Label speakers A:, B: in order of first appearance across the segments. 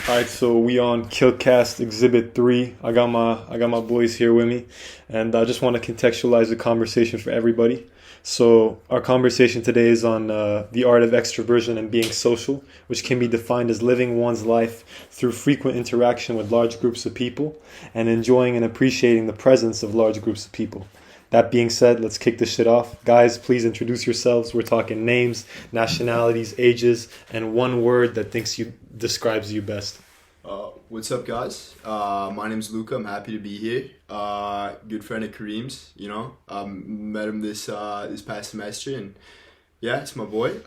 A: All right, so we on Killcast Exhibit 3. I got my boys here with me, and I just want to contextualize the conversation for everybody. So our conversation today is on the art of extroversion and being social, which can be defined as living one's life through frequent interaction with large groups of people and enjoying and appreciating the presence of large groups of people. That being said, let's kick this shit off. Guys, please introduce yourselves. We're talking names, nationalities, ages, and one word that thinks you describes you best.
B: What's up, guys? My name's Luca. I'm happy to be here. Good friend of Kareem's. Met him this past semester, and yeah, it's my boy.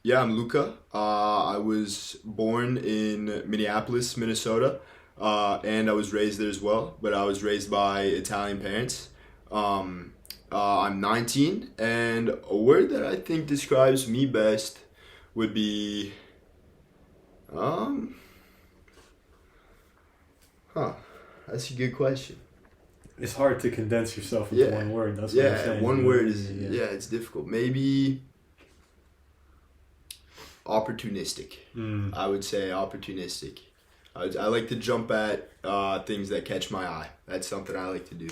B: Yeah, I'm Luca. I was born in Minneapolis, Minnesota, and I was raised there as well. But I was raised by Italian parents. I'm 19, and a word that I think describes me best would be, that's a good question.
A: It's hard to condense yourself into one word. That's what I'm saying.
B: One word is, it's difficult. Maybe opportunistic. I would say opportunistic. I like to jump at things that catch my eye. That's something I like to do.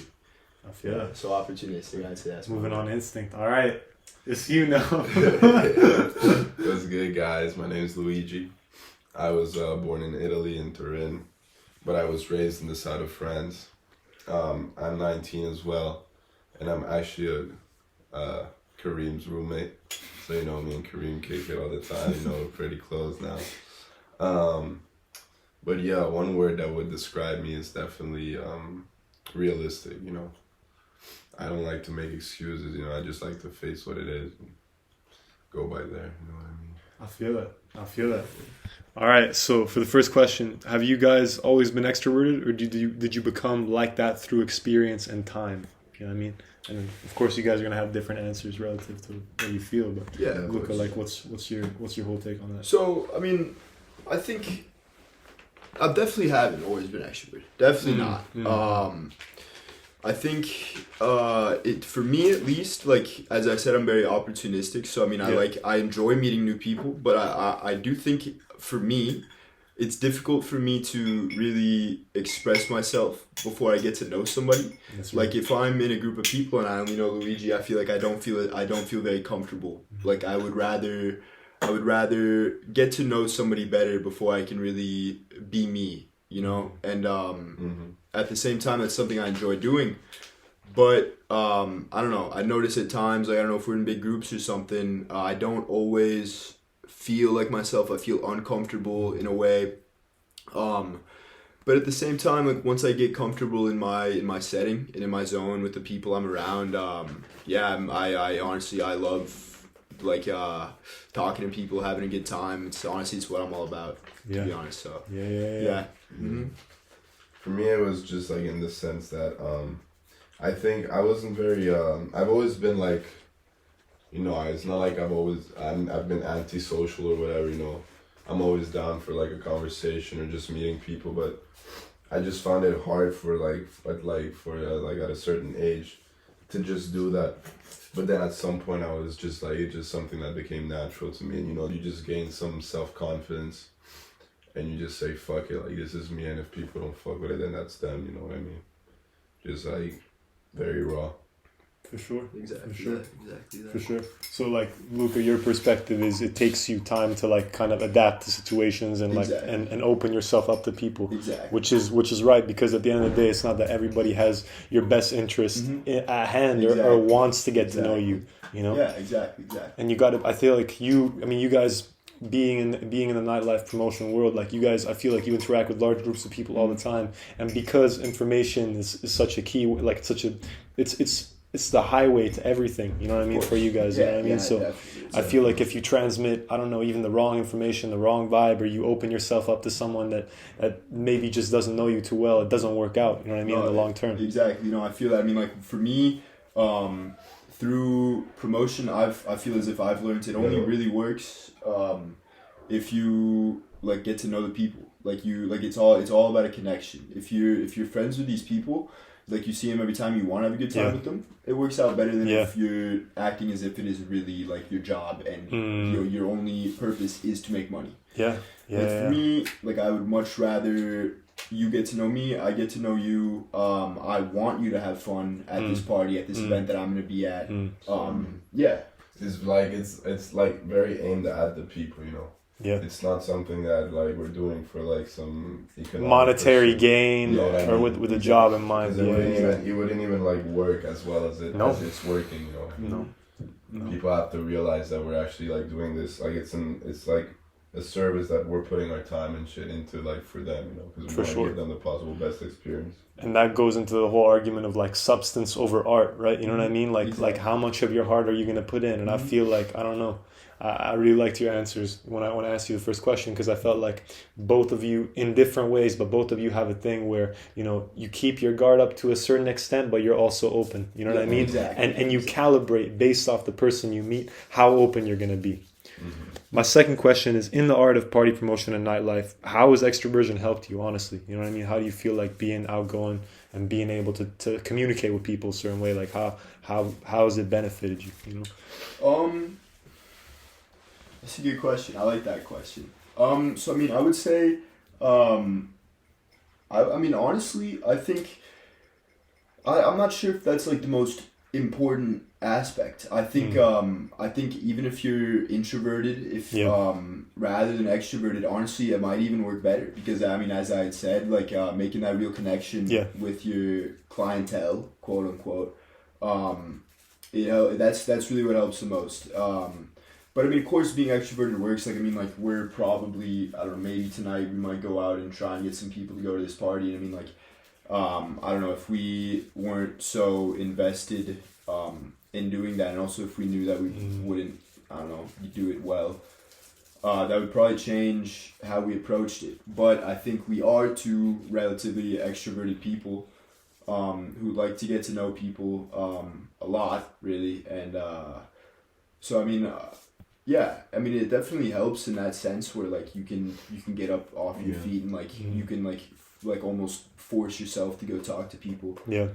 A: I feel that.
B: So opportunistic, I'd say that's
A: moving on instinct. All right, it's you now.
C: What's good, guys? My name's Luigi. I was born in Italy, in Turin, but I was raised in the south of France. I'm 19 as well, and I'm actually Kareem's roommate. So, me and Kareem kick it all the time. We're pretty close now. But yeah, one word that would describe me is definitely realistic, I don't like to make excuses, I just like to face what it is and go by there, you know what I mean?
A: I feel that. All right, so for the first question, have you guys always been extroverted, or did you become like that through experience and time? You know what I mean? And of course, you guys are gonna have different answers relative to what you feel. But
B: yeah,
A: Luca, what's your whole take on that?
B: So I think I definitely haven't always been extroverted. Definitely not. I think it for me at least, like as I said, I'm very opportunistic. So I enjoy meeting new people, but I do think for me, it's difficult for me to really express myself before I get to know somebody.
A: That's
B: right.
A: Like
B: if I'm in a group of people and I only know Luigi, I feel like I don't feel very comfortable. Like I would rather get to know somebody better before I can really be me. And at the same time, that's something I enjoy doing. But I don't know. I notice at times, I don't know if we're in big groups or something, I don't always feel like myself. I feel uncomfortable in a way. But at the same time, like once I get comfortable in my setting and in my zone with the people I'm around, I honestly I love talking to people, having a good time. It's what I'm all about. To be honest. So yeah. Mm-hmm.
C: For me, it was just like in the sense that I think I wasn't very. I've always been like, it's not like I've been antisocial or whatever. I'm always down for like a conversation or just meeting people, but I just found it hard for at a certain age to just do that. But then at some point, I was just like, it's just something that became natural to me, and you just gain some self-confidence. And you just say, fuck it, like, this is me, and if people don't fuck with it, then that's them, you know what I mean? Just, like, very raw.
A: For sure.
B: Exactly.
A: For sure.
B: Exactly that.
A: For sure. So, like, Luca, your perspective is it takes you time to, like, kind of adapt to situations and, like, and open yourself up to people.
B: Exactly.
A: Which is right, because at the end of the day, it's not that everybody has your best interest at hand or wants to get to know you,
B: Yeah, exactly.
A: And you gotta, I feel like you guys, being in the nightlife promotion world, like you guys, I feel like you interact with large groups of people all the time, and because information is such a key, like it's the highway to everything, you know what I mean, for you guys, you know what I mean? So I feel like if you transmit, I don't know, even the wrong information, the wrong vibe, or you open yourself up to someone that maybe just doesn't know you too well, it doesn't work out, you know what I mean, in the long term.
B: Exactly. I feel that. Like for me, through promotion, I feel as if I've learned it only really works if you like get to know the people. Like it's all about a connection. If you're friends with these people, like you see them every time, you want to have a good time with them. It works out better than if you're acting as if it is really like your job and your only purpose is to make money.
A: Yeah.
B: For me, like I would much rather you get to know me, I get to know you. I want you to have fun at this party, at this event that I'm gonna be at. Yeah.
C: It's like very aimed at the people, you know.
A: Yeah.
C: It's not something that like we're doing for like some
A: monetary gain or
C: mean?
A: with a job in mind.
C: It wouldn't even like work as well as as it's working, you know.
A: No.
C: People have to realize that we're actually like doing this. Like it's like a service that we're putting our time and shit into, like for them, you know, because we want to give them the possible best experience.
A: And that goes into the whole argument of like substance over art, right? You know what I mean? Like like how much of your heart are you gonna put in? And I feel like I don't know. I really liked your answers when I asked you the first question, because I felt like both of you in different ways, but both of you have a thing where, you know, you keep your guard up to a certain extent, but you're also open. You know what I mean?
B: Exactly.
A: And you calibrate based off the person you meet, how open you're going to be. My second question is, in the art of party promotion and nightlife, how has extroversion helped you, honestly? You know what I mean? How do you feel like being outgoing and being able to communicate with people a certain way? Like how has it benefited you, you know?
B: That's a good question. I like that question. So I mean, I would say, I mean, honestly, I think, I'm not sure if that's like the most important aspect. I think, I think even if you're introverted, rather than extroverted, honestly, it might even work better, because I mean, as I had said, like making that real connection with your clientele, quote unquote, you know, that's really what helps the most. But I mean, of course, being extroverted works. Like, I mean, like, we're probably, I don't know, maybe tonight we might go out and try and get some people to go to this party. And I mean, like, I don't know, if we weren't so invested in doing that, and also if we knew that we wouldn't, I don't know, do it well, that would probably change how we approached it. But I think we are two relatively extroverted people who like to get to know people a lot, really. And so, I mean... yeah, I mean, it definitely helps in that sense where like you can get up off your feet and like you can like almost force yourself to go talk to people.
A: Yeah.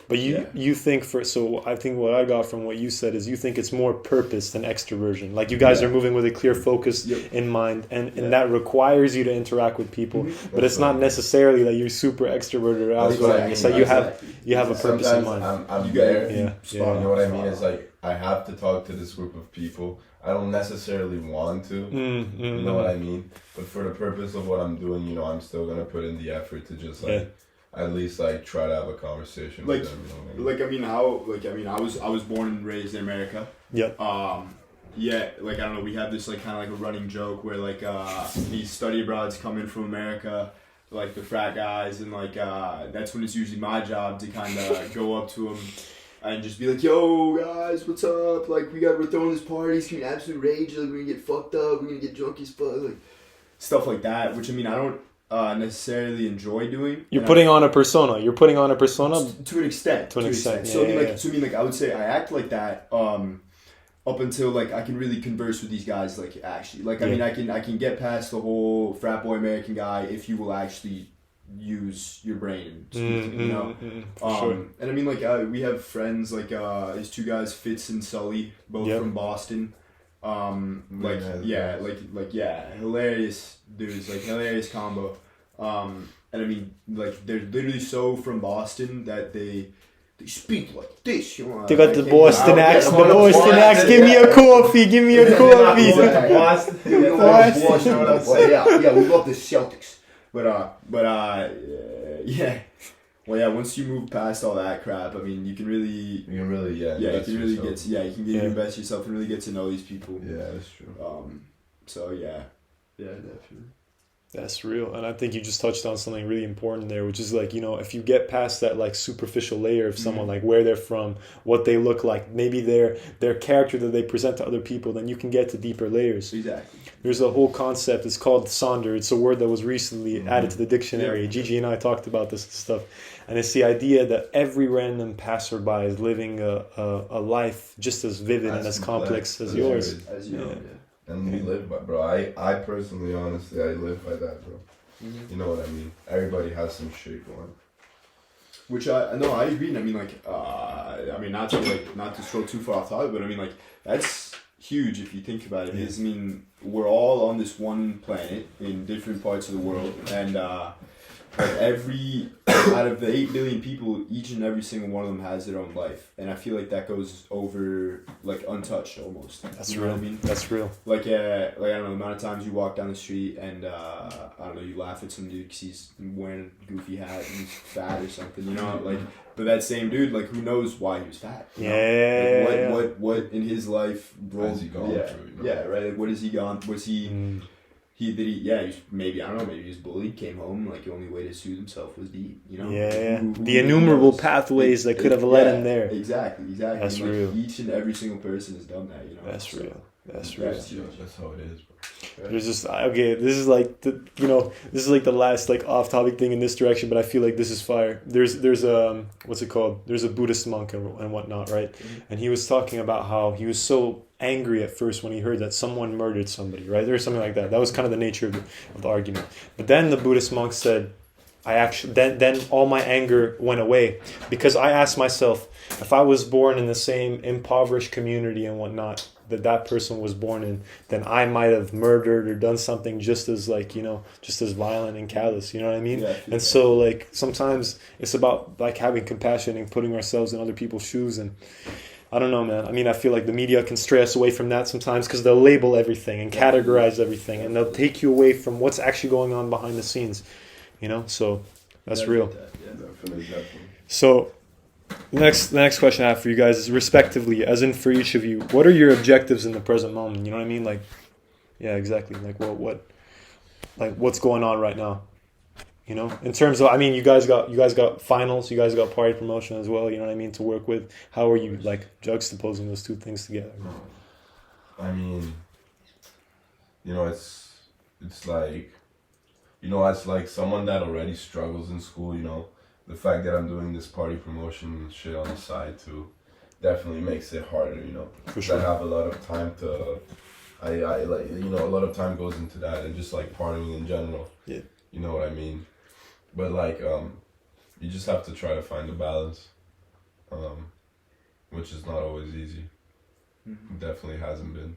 A: But you think so I think what I got from what you said is you think it's more purpose than extroversion. Like you guys are moving with a clear focus in mind, and that requires you to interact with people. But it's not necessarily that you're super extroverted or outgoing. It's that you have a purpose in mind.
C: I'm there. You know what I mean? It's like I have to talk to this group of people. I don't necessarily want to. You know what I mean? But for the purpose of what I'm doing, you know, I'm still gonna put in the effort to just like at least like try to have a conversation with them. You know what I mean?
B: I was born and raised in America.
A: Yep.
B: Like I don't know, we have this like kind of like a running joke where like these study abroads come in from America, like the frat guys, and like that's when it's usually my job to kind of go up to them and just be like, yo guys, what's up? Like we're throwing this party, it's gonna be absolute rage, like we're gonna get fucked up, we're gonna get drunk as fuck, like stuff like that, which I mean I don't necessarily enjoy doing.
A: You're putting on a persona. You're putting on a persona
B: to an extent.
A: To an extent.
B: So I mean like I would say I act like that up until like I can really converse with these guys, like actually. Like I mean I can get past the whole frat boy American guy if you will actually use your brain and speak, you know.
A: Sure.
B: And I mean like we have friends like these two guys, Fitz and Sully, both from Boston. Hilarious dudes, like hilarious combo. And I mean like they're literally so from Boston that they speak like this, you know.
A: They got the Boston accent. The Boston accent. Give me a coffee. Give me a coffee.
B: Boston. Yeah, we love the Celtics. Well, yeah. Once you move past all that crap, I mean, you can really invest yourself and really get to know these people.
C: Yeah, that's true.
B: So yeah, definitely.
A: That's real. And I think you just touched on something really important there, which is like, you know, if you get past that like superficial layer of someone, like where they're from, what they look like, maybe their character that they present to other people, then you can get to deeper layers.
B: Exactly.
A: There's a whole concept, it's called sonder. It's a word that was recently added to the dictionary. Gigi and I talked about this stuff. And it's the idea that every random passerby is living a life just as vivid and as complex as yours.
B: As you know,
C: And we live by, bro. I personally, honestly, I live by that, bro. You know what I mean? Everybody has some shit going.
B: Which I agree. And I mean, like, not to scroll too far off topic, but I mean, like, that's huge if you think about it. Because, I mean, we're all on this one planet in different parts of the world, and like out of the 8 billion people, each and every single one of them has their own life, and I feel like that goes over like untouched almost.
A: That's
B: you
A: real.
B: Know what I mean,
A: that's real.
B: Like I don't know the amount of times you walk down the street and I don't know, you laugh at some dude because he's wearing a goofy hat and he's fat or something, you know, like. But that same dude, like, who knows why he was fat?
A: Yeah.
B: Like, what in his life
C: has he gone through? You know?
B: Yeah, right. Like, what has he gone? Was he? Maybe I don't know. Maybe he was bullied. Came home. Like, the only way to soothe himself was to eat. You know.
A: Yeah.
B: Who
A: The innumerable
B: knows?
A: that could have led him there.
B: Exactly.
A: That's
B: and, like,
A: real.
B: Each and every single person has done that. You know.
A: That's
B: So,
A: real. That's
C: how it is, bro.
A: There's just okay. This is like this is like the last like off-topic thing in this direction, but I feel like this is fire. There's what's it called? There's a Buddhist monk and whatnot, right?
B: Mm-hmm.
A: And he was talking about how he was so angry at first when he heard that someone murdered somebody, right? There was something like that. That was kind of the nature of the argument. But then the Buddhist monk said, then all my anger went away because I asked myself, if I was born in the same impoverished community and whatnot that person was born in, then I might have murdered or done something just as just as violent and callous, you know what I mean?
B: Yeah,
A: and so like sometimes it's about like having compassion and putting ourselves in other people's shoes. And I don't know, man. I mean, I feel like the media can stray us away from that sometimes because they'll label everything and categorize everything, and they'll take you away from what's actually going on behind the scenes, you know? So that's real.
C: Definitely.
A: So the next question I have for you guys is, respectively, as in for each of you, what are your objectives in the present moment? You know what I mean? Like, yeah, exactly. Like what's going on right now? You know, in terms of, I mean, you guys got finals, you guys got party promotion as well. You know what I mean? To work with, how are you like juxtaposing those two things together?
C: I mean, it's like, as like someone that already struggles in school, the fact that I'm doing this party promotion shit on the side too definitely makes it harder,
A: For sure.
C: I have a lot of time I like, a lot of time goes into that, and just like partying in general.
A: Yeah.
C: You know what I mean? But like, you just have to try to find a balance, which is not always easy.
B: Mm-hmm.
C: It definitely hasn't been.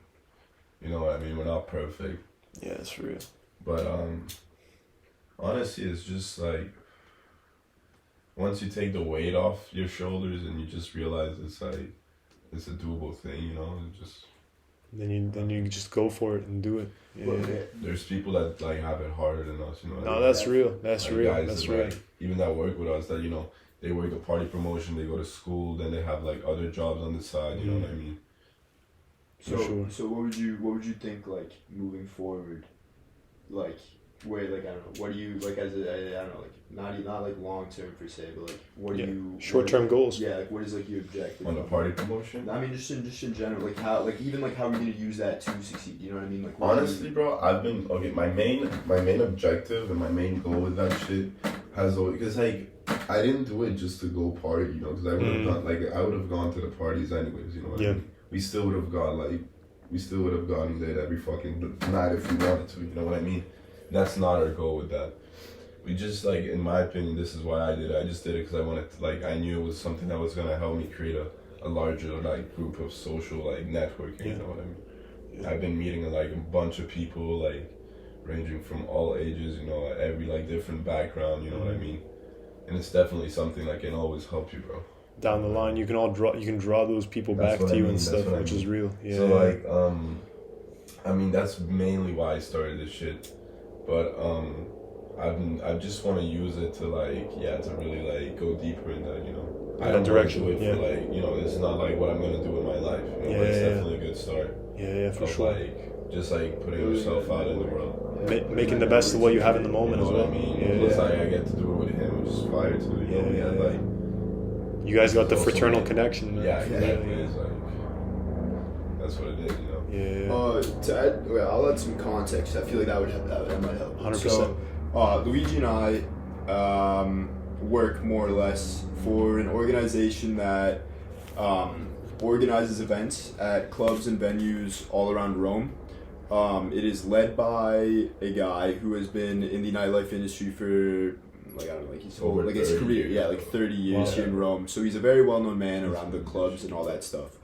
C: You know what I mean? We're not perfect.
A: Yeah, it's for real.
C: But honestly, it's just like, once you take the weight off your shoulders and you just realize it's like, it's a doable thing,
A: Then you just go for it and do it. Yeah.
C: There's people that like have it harder than us,
A: No, that's real. That's
C: like
A: real.
C: guys
A: That's
C: that,
A: real.
C: like, even that work with us, that they work a party promotion, they go to school, then they have like other jobs on the side. You know what I mean?
B: So,
A: For sure.
B: So what would you think, like, moving forward, like, where, like, I don't know, what do you, like, as a, I don't know, like, not like long term per se, but like, what do you,
A: short-term goals.
B: Yeah, like, what is like your objective
C: On the party promotion.
B: I mean, just in general, like how, like even like how are you gonna use that to succeed? You know what I mean? Like,
C: Honestly, bro, I've been my main objective and my main goal with that shit has always, because like I didn't do it just to go party, because I would have gone, like, I would have gone to the parties anyways, you know what I mean? We still would have gone there every fucking night if we wanted to, you know what I mean? That's not our goal with that. We just, like, in my opinion, this is why I did it. I just did it because I wanted to, like, I knew it was something that was going to help me create a larger, like, group of social, like, networking, you know what I mean? Yeah. I've been meeting, like, a bunch of people, like, ranging from all ages, every, like, different background, you know what I mean? And it's definitely something that can always help you, bro.
A: Down the line, you can draw those people back to you and stuff, which is real. Yeah.
C: So, like, I mean, that's mainly why I started this shit. But, I just want to use it to, like, to really, like, go deeper in that, I don't
A: direction,
C: do it for, like, it's not, like, what I'm going to do with my life, but it's definitely a good start.
A: Yeah, for sure.
C: Like, just, like, putting yourself out in the world.
A: Making the best of what you have in the moment as well.
C: I mean? Plus, I get to do it with him, which is fire, too, we had, like...
A: You guys got the fraternal connection, man.
C: Yeah, exactly. It's like, that's what it is,
B: Yeah. To add, I'll add some context. I feel like that might help.
A: 100%.
B: So, Luigi and I work more or less for an organization that organizes events at clubs and venues all around Rome. It is led by a guy who has been in the nightlife industry for like I don't know, like his whole
C: Over
B: like his
C: 30
B: career,
C: years.
B: like 30 years
A: Wow.
B: here in Rome. So he's a very well known man around the clubs and all that stuff.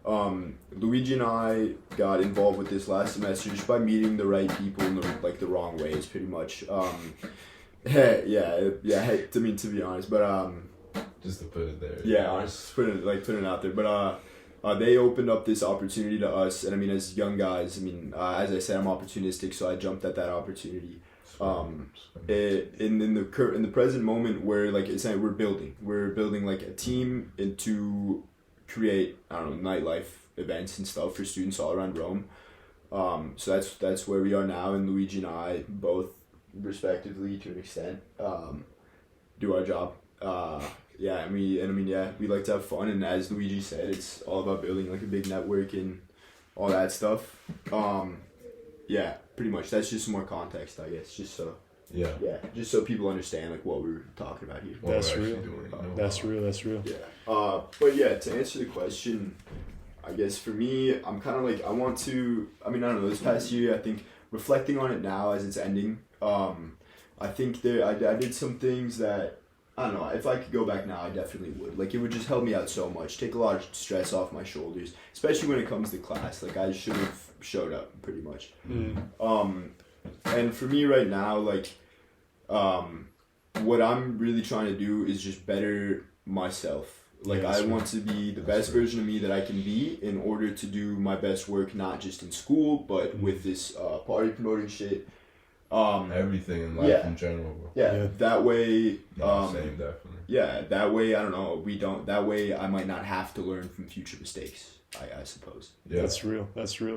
B: Luigi and I got involved with this last semester just by meeting the right people in the wrong ways, pretty much. To be honest, but
C: Just to put it there.
B: yeah, honest, putting it out there, but they opened up this opportunity to us, and I mean, as young guys, I mean, as I said, I'm opportunistic, so I jumped at that opportunity. In the present moment, where like it's like we're building like a team and to create, I don't know, nightlife events and stuff for students all around Rome. So that's where we are now, and Luigi and I both, respectively, to an extent, do our job. We like to have fun, and as Luigi said, it's all about building like a big network and all that stuff. Pretty much. That's just some more context, I guess. Just so people understand like what we're talking about here.
A: That's real. That's real.
B: Yeah. But yeah, to answer the question, I guess for me, I'm kind of like, I don't know, this past year, I think reflecting on it now as it's ending, I think I did some things that, I don't know, if I could go back now, I definitely would. Like, it would just help me out so much, take a lot of stress off my shoulders, especially when it comes to class. Like, I should have showed up, pretty much. And for me right now, like, what I'm really trying to do is just better myself. Like, I want to be the best version of me that I can be in order to do my best work, not just in school, but with this party promoting shit.
C: Everything in life in general, bro.
B: Yeah, that way.
C: Same, definitely.
B: Yeah, that way, I don't know, that way I might not have to learn from future mistakes, I suppose.
C: Yeah.
A: That's real.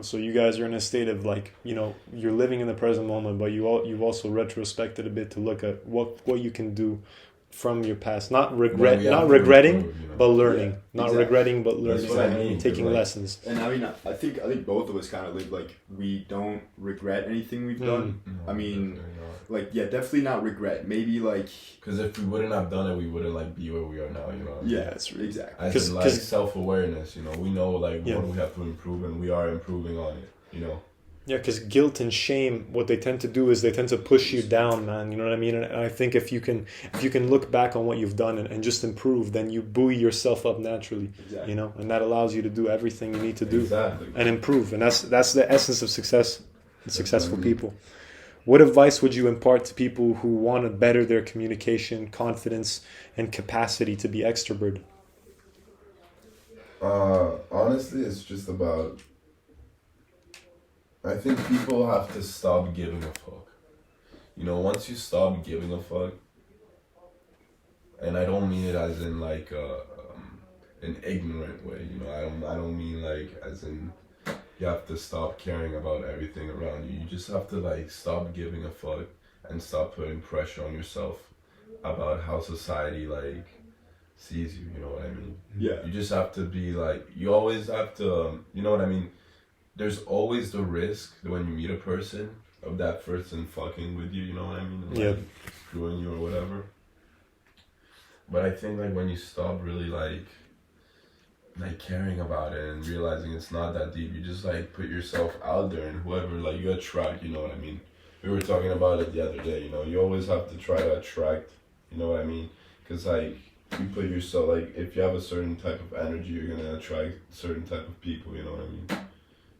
A: So you guys are in a state of like, you know, you're living in the present moment, but you've also retrospected a bit to look at what you can do from your past. Not regretting, but learning. Regretting, but learning.
C: That's what I mean,
A: taking lessons.
B: And I mean, I think both of us kind of live like we don't regret anything we've done.
C: No,
B: I mean,
C: definitely not.
B: like, yeah, definitely not regret. Maybe like,
C: because if we wouldn't have done it, we wouldn't like be where we are now. You know.
B: Yeah, that's exactly.
C: As in like self-awareness, you know, we know like what we have to improve, and we are improving on it. You know.
A: Yeah, because guilt and shame, what they tend to do is they tend to push you down, man. You know what I mean? And I think if you can look back on what you've done and just improve, then you buoy yourself up naturally.
B: Exactly.
A: You know, and that allows you to do everything you need to do
C: Exactly.
A: and improve. And that's the essence of success and successful people. What advice would you impart to people who want to better their communication, confidence, and capacity to be extroverted?
C: Honestly, it's just about. I think people have to stop giving a fuck. You know, once you stop giving a fuck, and I don't mean it as in like an ignorant way. You know, I don't mean like as in you have to stop caring about everything around you. You just have to like stop giving a fuck and stop putting pressure on yourself about how society like sees you. You know what I mean?
B: Yeah.
C: You just have to be like, you always have to. You know what I mean? There's always the risk that when you meet a person of that person fucking with you, you know what I mean? Like, screwing you or whatever. But I think like when you stop really like caring about it and realizing it's not that deep, you just like put yourself out there, and whoever like you attract, you know what I mean? We were talking about it the other day, you know, you always have to try to attract, you know what I mean? Because like you put yourself, like if you have a certain type of energy, you're going to attract certain type of people, you know what I mean?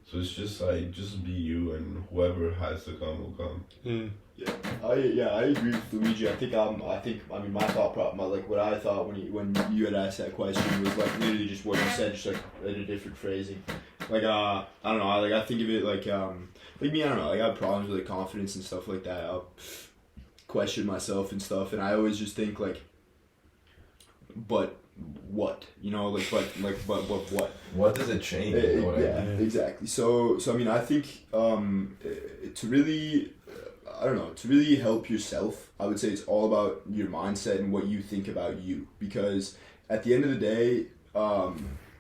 C: So it's just like, just be you, and whoever has to come will come.
B: I agree with Luigi. I mean, my thought problem, like what I thought when you had asked that question was like literally just what you said, just like in a different phrasing. Like I don't know, I think of it like me, I don't know, like I have problems with like confidence and stuff like that. I'll question myself and stuff, and I always just think like, but what, you know, but what?
C: What does it change? You know what I mean?
B: Exactly. So I mean, I think to really help yourself, I would say it's all about your mindset and what you think about you. Because at the end of the day,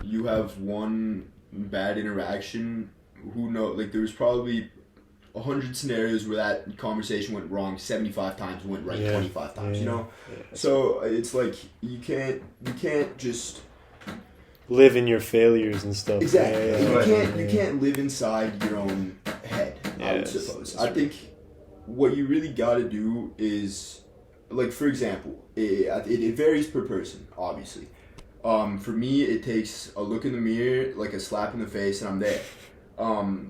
B: you have one bad interaction. Who knows? Like, there was probably 100 scenarios where that conversation went wrong 75 times and went right 25 times. You know, so it's like you can't just
A: live in your failures and stuff.
B: Exactly. You can't live inside your own head. I would suppose. I think what you really got to do is like for example, it varies per person, obviously. For me, it takes a look in the mirror, like a slap in the face, and I'm there.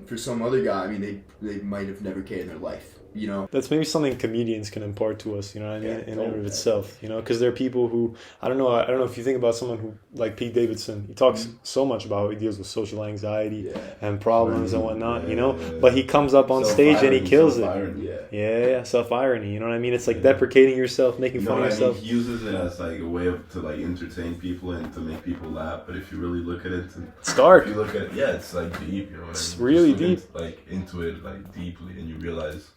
B: For some other guy, I mean, they might have never cared in their life, you know?
A: That's maybe something comedians can impart to us, you know what I mean,
B: Yeah,
A: in and of itself, you know, because there are people who, I don't know if you think about someone who, like Pete Davidson, he talks so much about how he deals with social anxiety and problems and whatnot, you know, but he comes up on stage and he kills it. Yeah, self-irony, you know what I mean? It's like deprecating yourself, making fun of yourself.
C: He uses it as like a way to like entertain people and to make people laugh, but if you really look at it,
A: it's dark.
C: If you look at it, it's like deep, you know what I mean?
A: It's really deep.
C: Into it like deeply, and you realize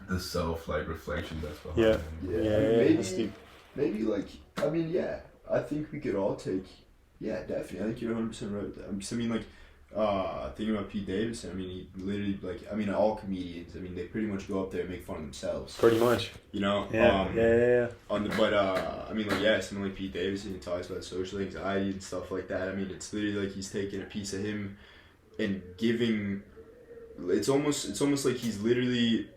C: the self like reflection that's behind
B: it. Maybe like I mean I think we could all take definitely I think you're 100% right with that. I mean like thinking about Pete Davidson, I mean he literally like I mean all comedians, I mean they pretty much go up there and make fun of themselves.
A: Pretty much.
B: You know? But I mean like someone like Pete Davidson, he talks about social anxiety and stuff like that. I mean it's literally like he's taking a piece of him and giving it's almost like he's literally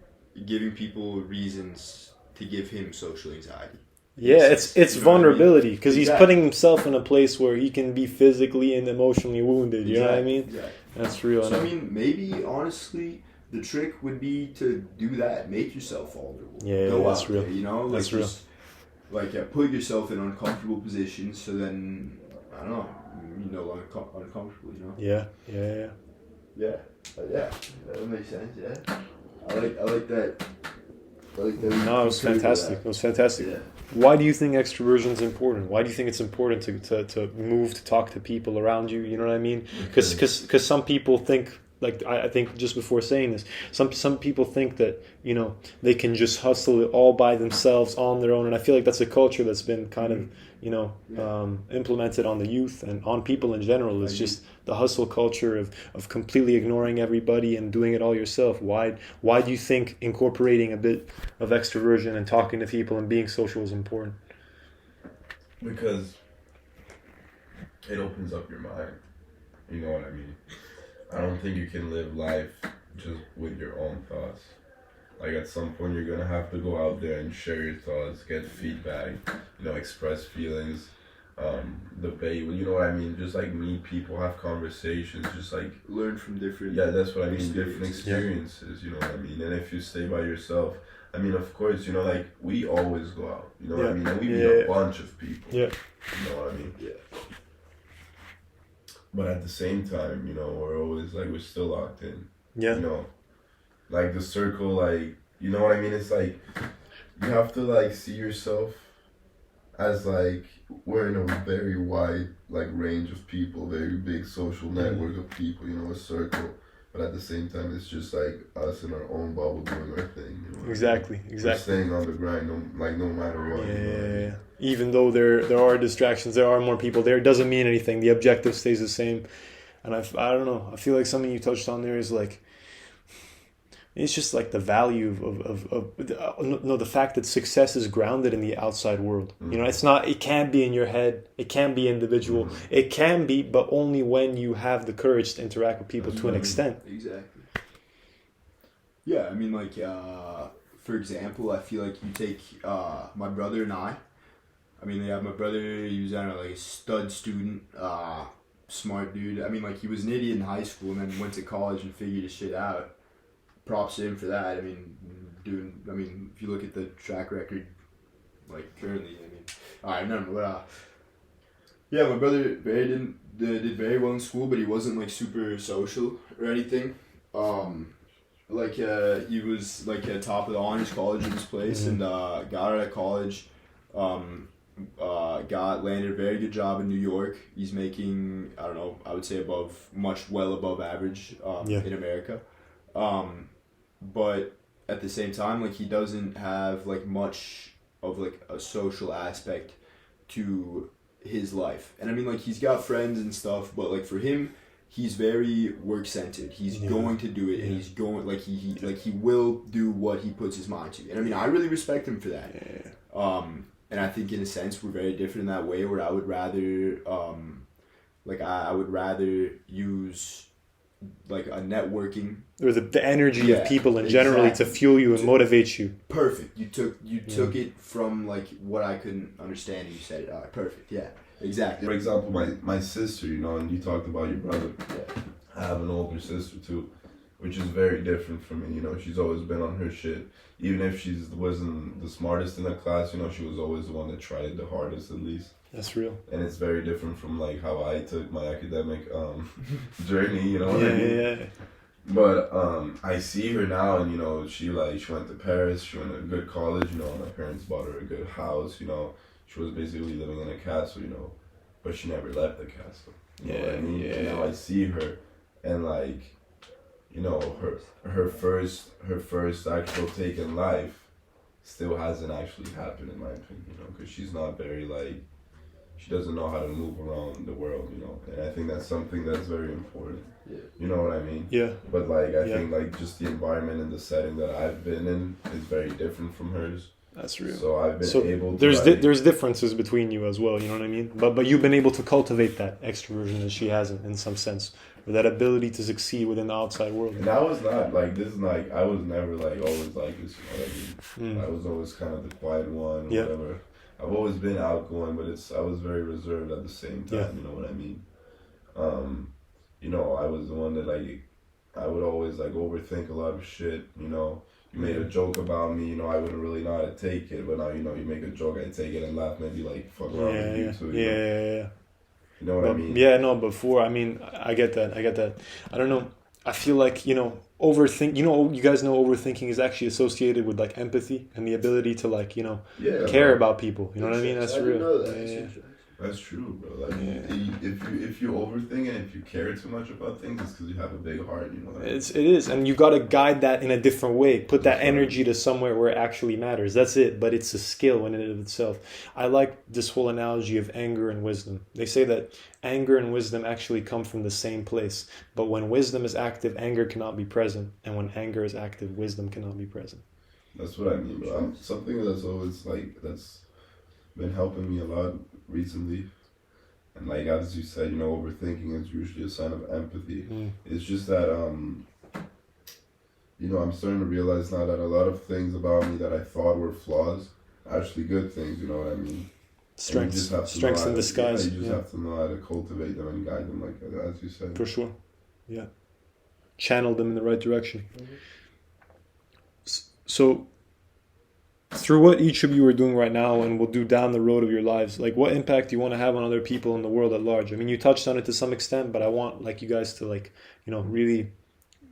B: giving people reasons to give him social anxiety.
A: Yeah, it's vulnerability because he's putting himself in a place where he can be physically and emotionally wounded. You know what I mean?
B: Exactly.
A: That's real.
B: So I mean, maybe honestly, the trick would be to do that. Make yourself vulnerable.
A: Yeah,
B: go
A: that's
B: out
A: real.
B: There, you know, like
A: that's real.
B: Just, like put yourself in uncomfortable positions. So then I don't know, you're no longer uncomfortable. You know?
A: Yeah.
B: That makes sense. Yeah, I like that.
A: No, it was fantastic. It was fantastic.
B: Yeah.
A: Why do you think extroversion is important? Why do you think it's important to move, to talk to people around you? You know what I mean? Because some people think, like I think just before saying this, some people think that, you know, they can just hustle it all by themselves on their own, and I feel like that's a culture that's been kind of, you know, implemented on the youth and on people in general. It's just the hustle culture of completely ignoring everybody and doing it all yourself. Why do you think incorporating a bit of extroversion and talking to people and being social is important?
C: Because it opens up your mind. You know what I mean? I don't think you can live life just with your own thoughts. Like at some point you're gonna have to go out there and share your thoughts, get feedback, you know, express feelings, debate, you know what I mean? Just like meet people, have conversations, just like
B: learn from different.
C: Yeah, that's what I mean. Different experiences, you know what I mean? And if you stay by yourself, I mean, of course, you know, like we always go out, you know what I mean? And we meet a bunch of people. Yeah. You know what I mean?
B: Yeah.
C: But at the same time, you know, we're always like we're still locked in.
A: Yeah.
C: You know. Like the circle, like, you know what I mean? It's like you have to like see yourself as like we're in a very wide like range of people, very big social network of people, you know, a circle. But at the same time, it's just like us in our own bubble doing our thing. You know
A: exactly.
C: We're staying on the grind, no matter what.
A: Yeah. Even though there are distractions, there are more people there, it doesn't mean anything. The objective stays the same. And I don't know. I feel like something you touched on there is like, it's just like the value of the fact that success is grounded in the outside world. You know, it can't be in your head. It can't be individual. It can be, but only when you have the courage to interact with people to an extent.
B: Exactly. Yeah, I mean, like, for example, I feel like you take my brother and I mean, my brother, he was, I don't know, like a stud student, smart dude. I mean, like, he was an idiot in high school and then went to college and figured his shit out. Props to him for that. I mean, if you look at the track record, like currently, I remember. But my brother did very well in school, but he wasn't like super social or anything. He was like at top of the honors college in his place, and got out of college. Landed a very good job in New York. He's making, I don't know, I would say well above average in America. But at the same time, like, he doesn't have like much of like a social aspect to his life. And I mean, like, he's got friends and stuff, but like for him, he's very work centered. He's going to do it, and he's going like he will do what he puts his mind to. And I mean, I really respect him for that. And I think in a sense we're very different in that way, where I would rather I would rather use like a networking.
A: Or the energy of people in generally to
B: exactly.
A: fuel you and motivate you.
B: Perfect. You took it from like what I couldn't understand. And you said it. All right, perfect. Yeah, exactly.
C: For example, my sister, you know, and you talked about your brother.
B: Yeah.
C: I have an older sister too, which is very different from me. You know, she's always been on her shit. Even if she wasn't the smartest in the class, you know, she was always the one that tried the hardest at least.
A: That's real.
C: And it's very different from like how I took my academic journey. You know what I mean?
A: Yeah.
C: But I see her now, and you know, she went to Paris. She went to a good college. You know, my parents bought her a good house. You know, she was basically living in a castle. You know, but she never left the castle. You know what I mean?
A: Yeah.
C: And now I see her, and like, you know, her first actual take in life still hasn't actually happened in my opinion. You know, because she's not very like. She doesn't know how to move around the world, you know, and I think that's something that's very important.
B: Yeah.
C: You know what I mean?
A: Yeah.
C: But like, I think like just the environment and the setting that I've been in is very different from hers.
A: That's real.
C: So I've been able to.
A: There's differences between you as well. You know what I mean? But you've been able to cultivate that extroversion that she hasn't in some sense, or that ability to succeed within the outside world.
C: And I was not like this. Is like I was never like always like this. You know what I mean? I was always kind of the quiet one. Or whatever. I've always been outgoing, but I was very reserved at the same time. You know what I mean? You know, I was the one that like I would always like overthink a lot of shit. You know, you made a joke about me. You know, I wouldn't really know how to take it, but now you know you make a joke, I take it and laugh, maybe like fuck around with you too.
A: Yeah.
C: You know what I mean?
A: Yeah, no. Before, I mean, I get that. I don't know. I feel like, you know, you guys know overthinking is actually associated with like empathy and the ability to like, you know, care about people. You know what I mean? That's real.
B: Know that.
C: That's true, bro. Like if you overthink and if you care too much about things, it's because you have a big heart. You know. What I mean?
A: It is, and you got to guide that in a different way. Put that energy to somewhere where it actually matters. That's it. But it's a skill in and of itself. I like this whole analogy of anger and wisdom. They say that anger and wisdom actually come from the same place. But when wisdom is active, anger cannot be present, and when anger is active, wisdom cannot be present.
C: That's what I mean, bro. Something that's always like that's been helping me a lot recently, and like as you said, you know, overthinking is usually a sign of empathy. It's just that you know, I'm starting to realize now that a lot of things about me that I thought were flaws are actually good things. You know what I mean?
A: Strengths in disguise.
C: You just have to know how to cultivate them and guide them, like as you said.
A: For sure, yeah. Channel them in the right direction. So, through what each of you are doing right now and will do down the road of your lives, like what impact do you want to have on other people in the world at large? I mean, you touched on it to some extent, but I want like you guys to like, you know, really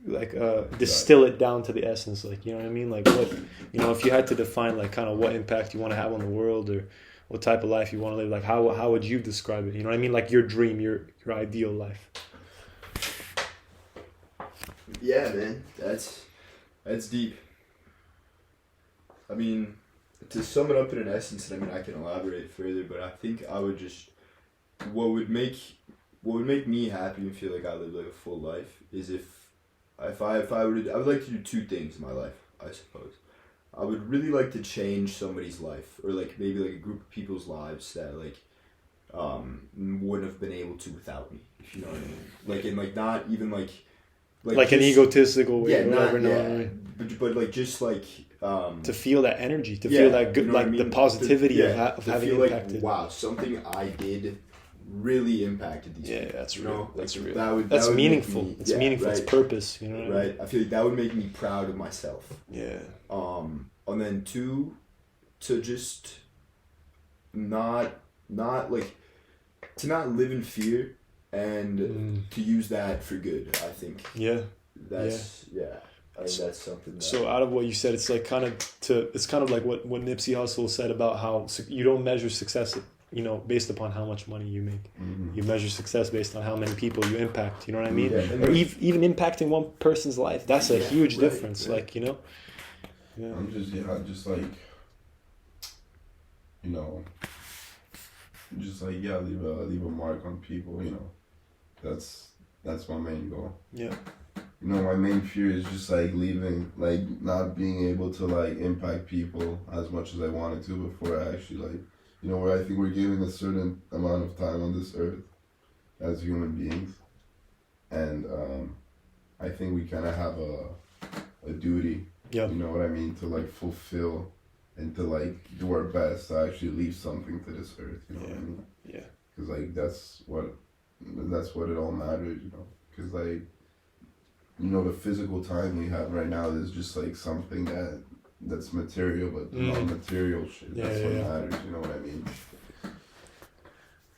A: like distill it down to the essence. Like, you know what I mean? Like what, you know, if you had to define like kind of what impact you want to have on the world or what type of life you want to live, like how would you describe it? You know what I mean? Like your dream, your ideal life.
B: Yeah, man, that's deep. I mean, to sum it up in an essence, and I mean I can elaborate further, but I think I would just what would make me happy and feel like I live like a full life is if I would like to do two things in my life, I suppose. I would really like to change somebody's life, or like maybe like a group of people's lives that like wouldn't have been able to without me, if you know what I mean. Like in like not even like
A: an
B: just,
A: egotistical way,
B: yeah,
A: or whatever.
B: But like just like
A: to feel that energy, to feel that good,
B: you know
A: like
B: I mean?
A: The positivity of having
B: feel
A: impacted.
B: Like, wow, something I did really impacted these people.
A: Yeah, that's real.
B: You know?
A: That's real.
B: That's
A: meaningful. It's meaningful.
B: Right.
A: It's purpose. You know what I mean?
B: I feel like that would make me proud of myself.
A: Yeah.
B: And then two, to just not like to not live in fear and to use that for good. I think.
A: Yeah.
B: That's I mean, that's something. That,
A: so out of what you said, it's like it's kind of like what Nipsey Hussle said about how you don't measure success, you know, based upon how much money you make. You measure success based on how many people you impact. You know what I mean? Or even impacting one person's life. That's a huge difference. Right. Like, you know. Yeah.
C: I'm just like, you know, just like leave a mark on people. You know, that's my main goal.
A: Yeah.
C: You know, my main fear is just like leaving, like not being able to like impact people as much as I wanted to before I actually like, you know, where I think we're given a certain amount of time on this earth as human beings, and I think we kind of have a duty.
A: Yeah.
C: You know what I mean? To like fulfill and to like do our best to actually leave something to this earth. You know what I mean?
A: Yeah.
C: Because like that's what it all matters. You know? Because like, you know, the physical time we have right now is just like something that's material, but the non-material shit. That's what matters. You know what I mean?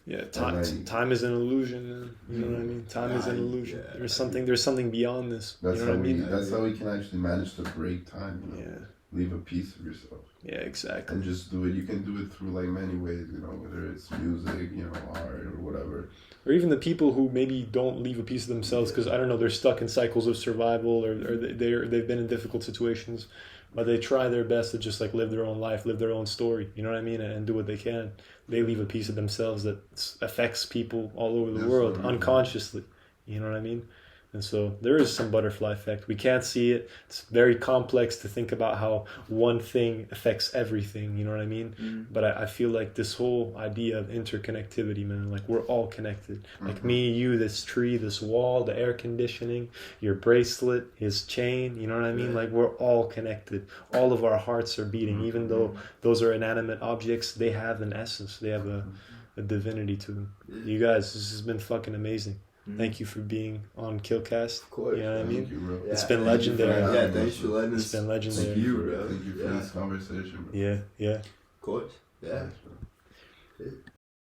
A: Yeah, time is an illusion, man. You know what I mean? Time is an illusion.
B: Yeah,
A: there's something beyond this.
C: That's
A: you know what I mean?
C: That's how we can actually manage to break time. You know?
A: Yeah.
C: Leave a piece of yourself.
A: Yeah, exactly.
C: And just do it. You can do it through like many ways, you know, whether it's music, you know, art or whatever.
A: Or even the people who maybe don't leave a piece of themselves because, I don't know, they're stuck in cycles of survival or they've been in difficult situations, but they try their best to just like live their own life, live their own story, you know what I mean, and do what they can. They leave a piece of themselves that affects people all over the world unconsciously, you know what I mean? And so there is some butterfly effect. We can't see it. It's very complex to think about how one thing affects everything, you know what I mean? But I feel like this whole idea of interconnectivity, man, like we're all connected. Like me, you, this tree, this wall, the air conditioning, your bracelet, his chain, you know what I mean? Like we're all connected. All of our hearts are beating. Even though those are inanimate objects, they have an essence. They have a divinity to them. You guys, this has been fucking amazing. Thank you for being on Killcast.
B: Of course.
A: You know what I mean?
C: Thank you, bro.
A: It's been legendary.
B: Yeah, thanks for letting us.
A: It's been legendary.
B: Thank you, bro.
C: Thank you for this conversation, bro.
A: Yeah.
B: Of course. Yeah.
C: Thanks, bro.